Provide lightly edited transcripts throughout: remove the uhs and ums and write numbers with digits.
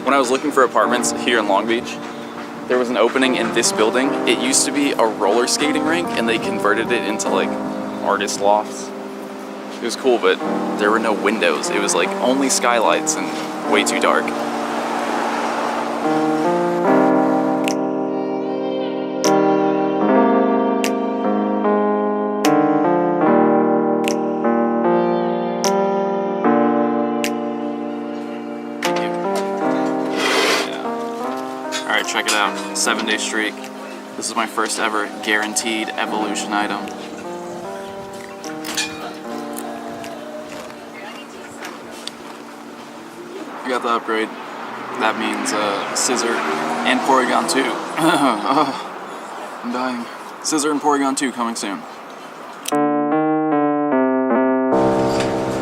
When I was looking for apartments here in Long Beach, there was an opening in this building. It used to be a roller skating rink and they converted it into like artist lofts. It was cool, but there were no windows. It was like only skylights and way too dark. Alright, check it out. 7-day streak. This is my first ever guaranteed evolution item. I got the upgrade. That means Scissor and Porygon 2. I'm dying. Scissor and Porygon 2 coming soon.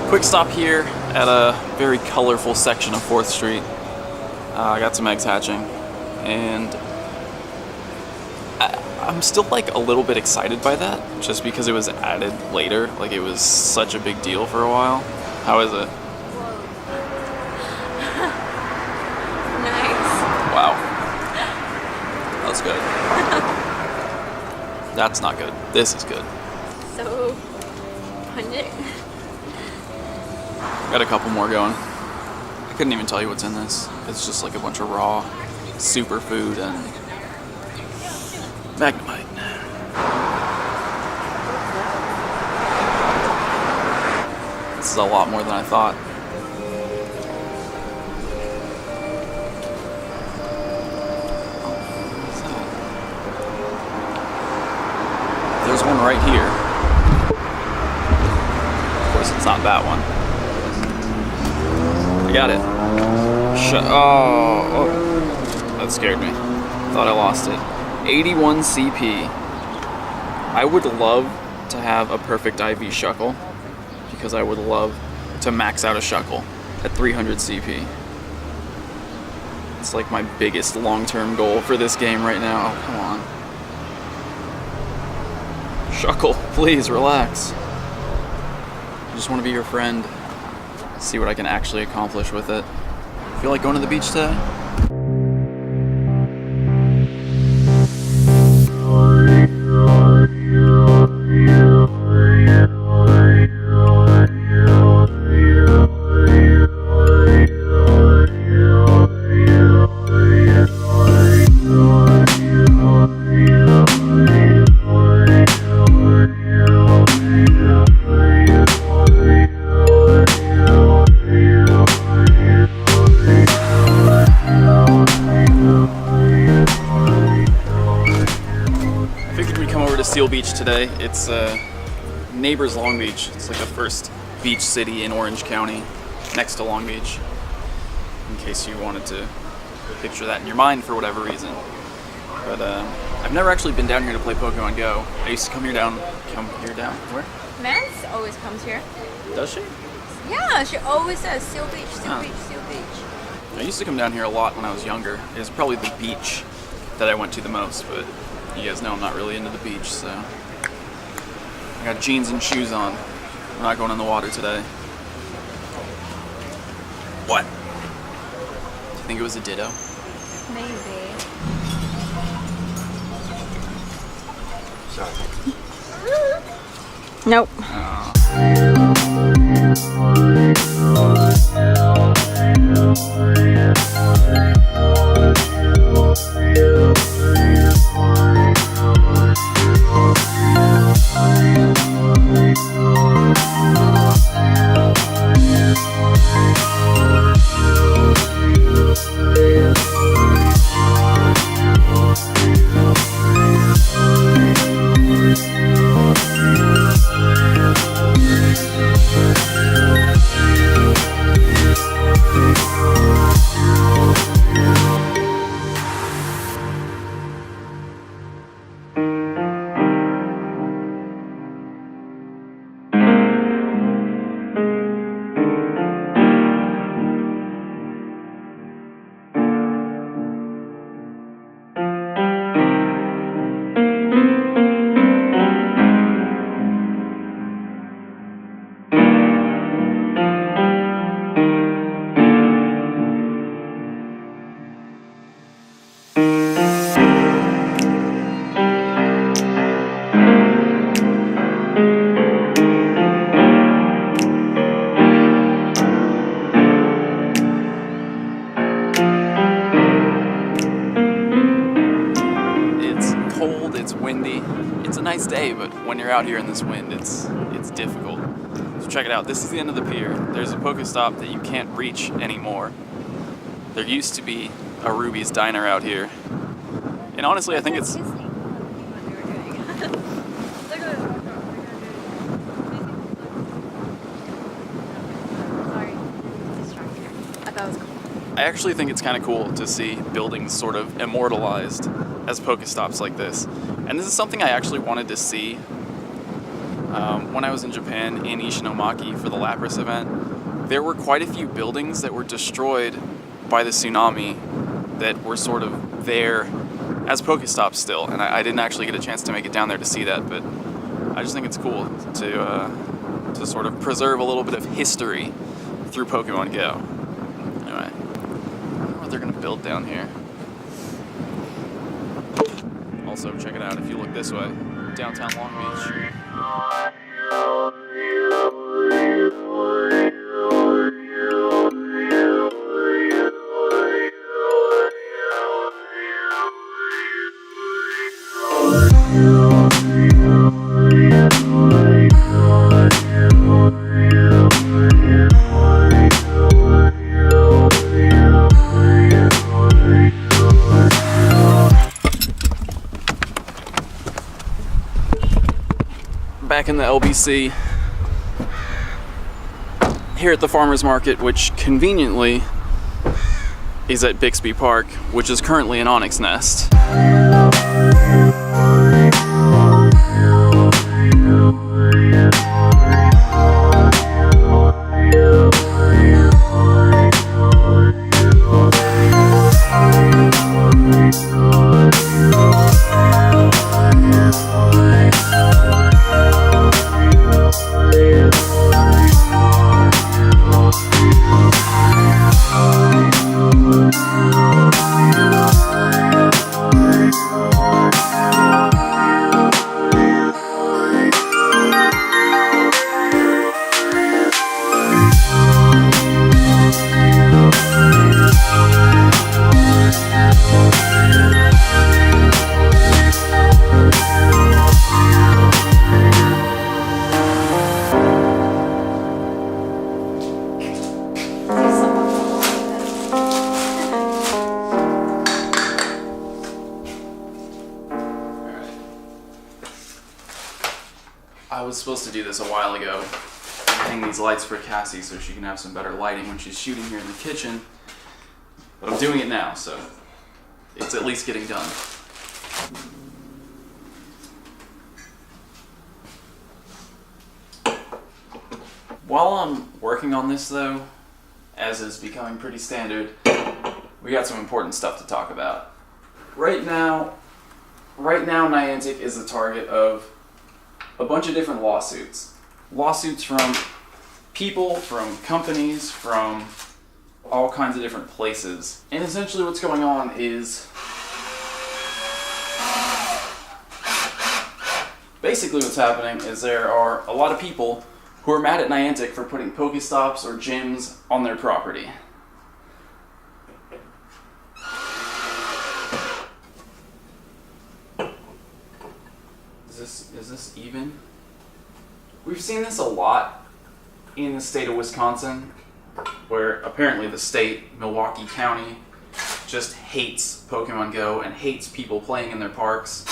Quick stop here at a very colorful section of 4th Street. I got some eggs hatching, and I'm still like a little bit excited by that, just because it was added later. Like, it was such a big deal for a while. How is it? Wow. That's good. That's not good. This is good. So pungent. Got a couple more going. I couldn't even tell you what's in this. It's just like a bunch of raw superfood and Magnemite. This is a lot more than I thought. There's one right here. Of course, it's not that one. I got it. Oh, that scared me. Thought I lost it. 81 CP. I would love to have a perfect IV Shuckle, because I would love to max out a Shuckle at 300 CP. It's like my biggest long-term goal for this game right now. Oh, come on. Shuckle, please relax. I just want to be your friend. See what I can actually accomplish with it. Feel like going to the beach today? Beach today. It's neighbors Long Beach. It's like the first beach city in Orange County, next to Long Beach, in case you wanted to picture that in your mind for whatever reason. But I've never actually been down here to play Pokemon GO. I used to come here down where? Mance always comes here. Does she? Yeah, she always says Seal Beach, Seal Beach, Seal Beach. I used to come down here a lot when I was younger. It was probably the beach that I went to the most, but you guys know I'm not really into the beach, so I got jeans and shoes on. I'm not going in the water today. What? Do you think it was a Ditto? Maybe. Sorry. Nope. it's a nice day, but when you're out here in this wind, it's difficult. So check it out. This is the end of the pier. There's a Pokéstop that you can't reach anymore. There used to be a Ruby's Diner out here. And honestly, I think it's... I actually think it's kind of cool to see buildings sort of immortalized as Pokéstops like this. And this is something I actually wanted to see when I was in Japan in Ishinomaki for the Lapras event. There were quite a few buildings that were destroyed by the tsunami that were sort of there as Pokéstops still. And I didn't actually get a chance to make it down there to see that, but I just think it's cool to sort of preserve a little bit of history through Pokemon Go. Anyway. They're gonna build down here. Also, check it out if you look this way, downtown Long Beach. Back in the LBC here at the farmers market, which conveniently is at Bixby Park, which is currently an onyx nest. I was supposed to do this a while ago and hang these lights for Cassie so she can have some better lighting when she's shooting here in the kitchen, but I'm doing it now, so it's at least getting done. While I'm working on this though, as is becoming pretty standard, we got some important stuff to talk about. Right now Niantic is the target of a bunch of different lawsuits. Lawsuits from people, from companies, from all kinds of different places. And essentially what's going on is... basically what's happening is there are a lot of people who are mad at Niantic for putting Pokéstops or gyms on their property. Is this even? We've seen this a lot in the state of Wisconsin, where apparently the state, Milwaukee County, just hates Pokemon Go and hates people playing in their parks.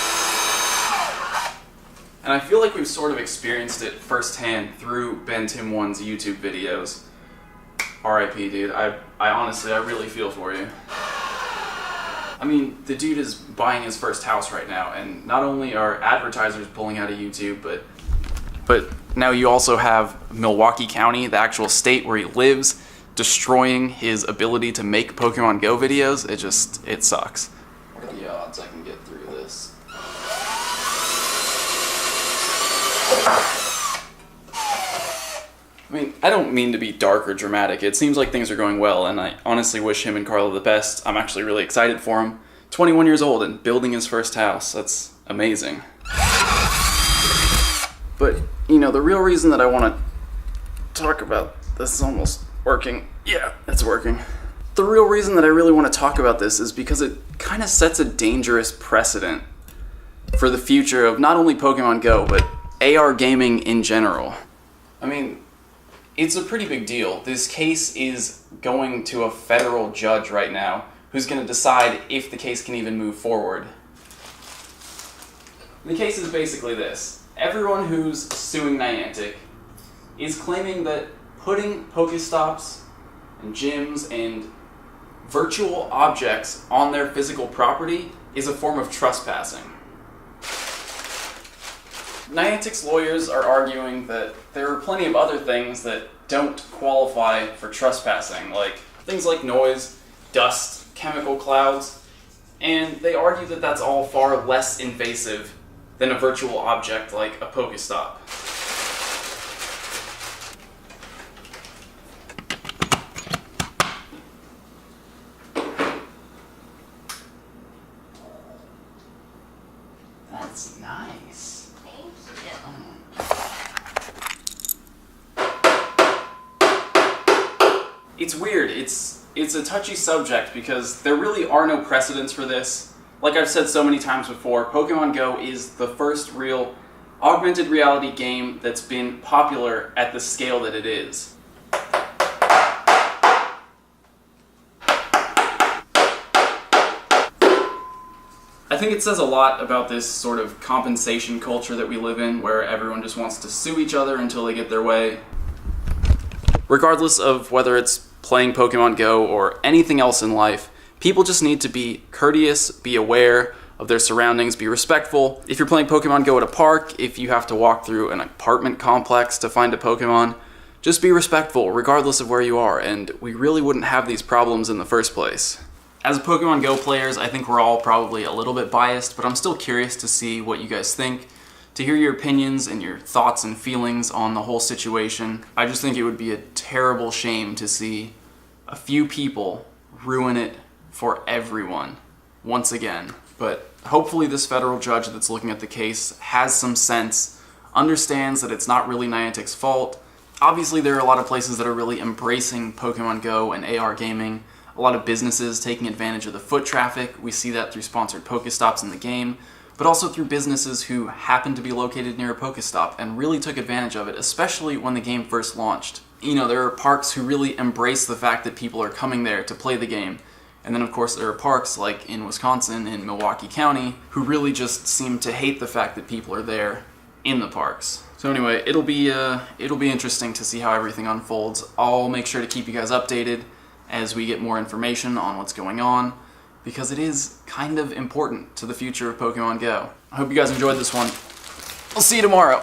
And I feel like we've sort of experienced it firsthand through Ben Tim1's YouTube videos. RIP, dude. I honestly, I really feel for you. I mean, the dude is buying his first house right now, and not only are advertisers pulling out of YouTube, but now you also have Milwaukee County, the actual state where he lives, destroying his ability to make Pokemon Go videos. It sucks. What are the odds I can get through this? I mean, I don't mean to be dark or dramatic. It seems like things are going well, and I honestly wish him and Carla the best. I'm actually really excited for him. 21 years old and building his first house. That's amazing. But, you know, the real reason that I want to talk about this is almost working. Yeah, it's working. The real reason that I really want to talk about this is because it kind of sets a dangerous precedent for the future of not only Pokemon Go, but AR gaming in general. I mean, it's a pretty big deal. This case is going to a federal judge right now, who's going to decide if the case can even move forward. The case is basically this. Everyone who's suing Niantic is claiming that putting Pokéstops and gyms and virtual objects on their physical property is a form of trespassing. Niantic's lawyers are arguing that there are plenty of other things that don't qualify for trespassing, like things like noise, dust, chemical clouds, and they argue that that's all far less invasive than a virtual object like a Pokéstop. That's nice. Thank you. It's weird. It's a touchy subject because there really are no precedents for this. Like I've said so many times before, Pokemon Go is the first real augmented reality game that's been popular at the scale that it is. I think it says a lot about this sort of compensation culture that we live in, where everyone just wants to sue each other until they get their way. Regardless of whether it's playing Pokemon Go or anything else in life, people just need to be courteous, be aware of their surroundings, be respectful. If you're playing Pokemon Go at a park, if you have to walk through an apartment complex to find a Pokemon, just be respectful regardless of where you are, and we really wouldn't have these problems in the first place. As Pokemon Go players, I think we're all probably a little bit biased, but I'm still curious to see what you guys think, to hear your opinions and your thoughts and feelings on the whole situation. I just think it would be a terrible shame to see a few people ruin it for everyone once again. But hopefully this federal judge that's looking at the case has some sense, understands that it's not really Niantic's fault. Obviously there are a lot of places that are really embracing Pokemon Go and AR gaming, a lot of businesses taking advantage of the foot traffic. We see that through sponsored Pokestops in the game, but also through businesses who happen to be located near a Pokestop and really took advantage of it, especially when the game first launched. You know, there are parks who really embrace the fact that people are coming there to play the game. And then of course there are parks like in Wisconsin, in Milwaukee County, who really just seem to hate the fact that people are there in the parks. So anyway, it'll be interesting to see how everything unfolds. I'll make sure to keep you guys updated as we get more information on what's going on, because it is kind of important to the future of Pokemon Go. I hope you guys enjoyed this one. I'll see you tomorrow.